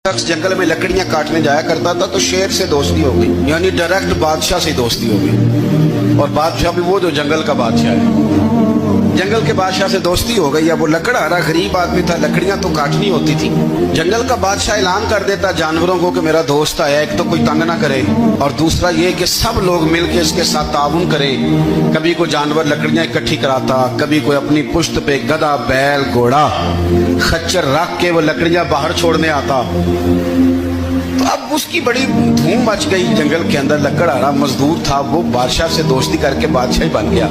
शख्स जंगल में लकड़ियां काटने जाया करता था तो शेर से दोस्ती हो गई, यानी डायरेक्ट बादशाह से दोस्ती हो गई। और बादशाह भी वो जो जंगल का बादशाह है, जंगल के बादशाह से दोस्ती हो गई। अब वो लकड़हारा गरीब आदमी था, लकड़ियां तो काटनी होती थी। जंगल का बादशाह ऐलान कर देता जानवरों को कि मेरा दोस्त आया, एक तो कोई तंग ना करे और दूसरा ये कि सब लोग मिलकर इसके साथ ताउन करें। कभी कोई जानवर लकड़ियां इकट्ठी कराता, कभी कोई अपनी पुश्त पे गधा, बैल, घोड़ा, खच्चर रख के वो लकड़ियां बाहर छोड़ने आता। तो अब उसकी बड़ी धूम मच गई जंगल के अंदर। लकड़हारा मजदूर था, वो बादशाह से दोस्ती करके बादशाह ही बन गया।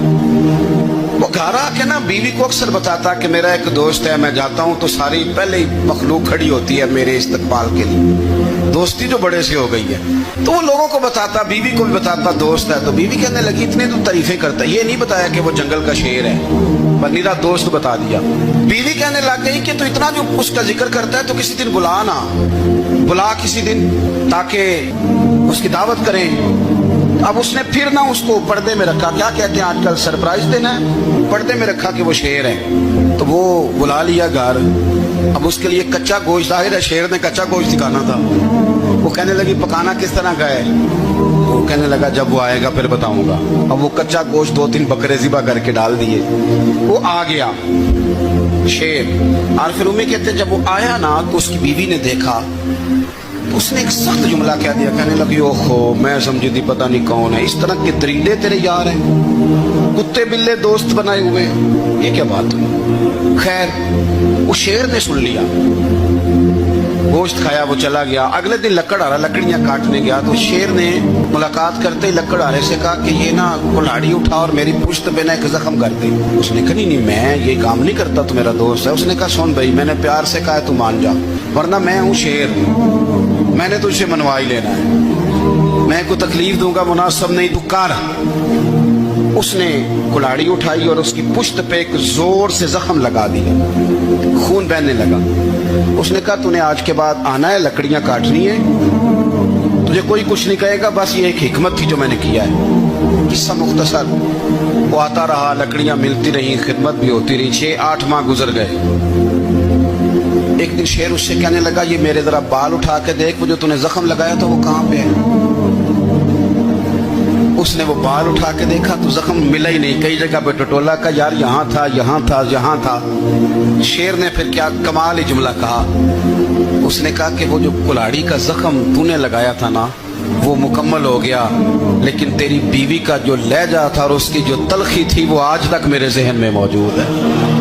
वो घर आके ना बीवी को अक्सर बताता कि मेरा एक दोस्त है, मैं जाता हूँ तो सारी पहले ही मखलूक खड़ी होती है मेरे इस्तकबाल के लिए। दोस्ती जो बड़े से हो गई है। तो वो लोगों को बताता, बीवी को भी बताता दोस्त है। तो बीवी कहने लगी इतने तो तारीफें करता, ये नहीं बताया कि वो जंगल का शेर है, पर मेरा दोस्त बता दिया। बीवी कहने लग गई कि तो इतना जो उसका जिक्र करता है तो किसी दिन बुला ना, बुला किसी दिन ताकि उसकी दावत करें। अब उसने फिर ना उसको पर्दे में रखा, क्या कहते हैं आजकल सरप्राइज देना है, पर्दे में रखा कि वो शेर है। तो वो बुला लिया घर। अब उसके लिए कच्चा गोश्त, जाहिर है शेर ने कच्चा गोश्त दिखाना था। वो कहने लगी पकाना किस तरह का है? वो कहने लगा जब वो आएगा फिर बताऊंगा। अब वो कच्चा गोश्त 2-3 बकरे ज़िबा करके डाल दिए। वो आ गया शेर। और फिर उम्मी कहते जब वो आया ना तो उसकी बीवी ने देखा, उसने एक सख्त जुमला कह दिया। कहने लगी ओहो, मैं समझी थी पता नहीं कौन है, इस तरह के दरिंदे तेरे यार हैं, कुत्ते बिल्ले दोस्त बनाए हुए, ये क्या बात हुई? खैर वो शेर ने सुन लिया, गोश्त खाया, वो चला गया। अगले दिन लकड़हारा लकड़ियां काटने गया तो शेर ने मुलाकात करते ही लकड़हारे से कहा कि ये ना कुल्हाड़ी उठा और मेरी पुश्त पे ना एक जख्म कर दे। उसने कहा नहीं मैं ये काम नहीं करता, तो मेरा दोस्त है। उसने कहा सुन भाई, मैंने प्यार से कहा तू मान जा, वरना मैं हूँ शेर, मैंने तुझसे मनवा ही लेना है, मैं को तकलीफ दूंगा मुनासिब नहीं, तू कर। उसने कुल्हाड़ी उठाई और उसकी पुश्त पे एक जोर से जख्म लगा दिया, खून बहने लगा। उसने कहा तूने आज के बाद आना है, लकड़ियां काटनी है, तुझे कोई कुछ नहीं कहेगा, बस ये एक हिकमत थी जो मैंने किया है। किस्सा मुख्तसर। वो आता रहा, लकड़ियां मिलती रही, खिदमत भी होती रही। 6-8 माह गुजर गए। एक दिन शेर उससे कहने लगा ये मेरे जरा बाल उठा के देख, वो जो तूने जख्म लगाया था वो कहाँ पे है? उसने वो बाल उठा के देखा तो जख्म मिला ही नहीं, कई जगह पे टटोला का यार यहाँ था, यहाँ था, यहाँ था। शेर ने फिर क्या कमाल ही जुमला कहा। उसने कहा कि वो जो कुल्हाड़ी का जख्म तूने लगाया था ना वो मुकम्मल हो गया, लेकिन तेरी बीवी का जो लहजा था और उसकी जो तलखी थी वो आज तक मेरे जहन में मौजूद है।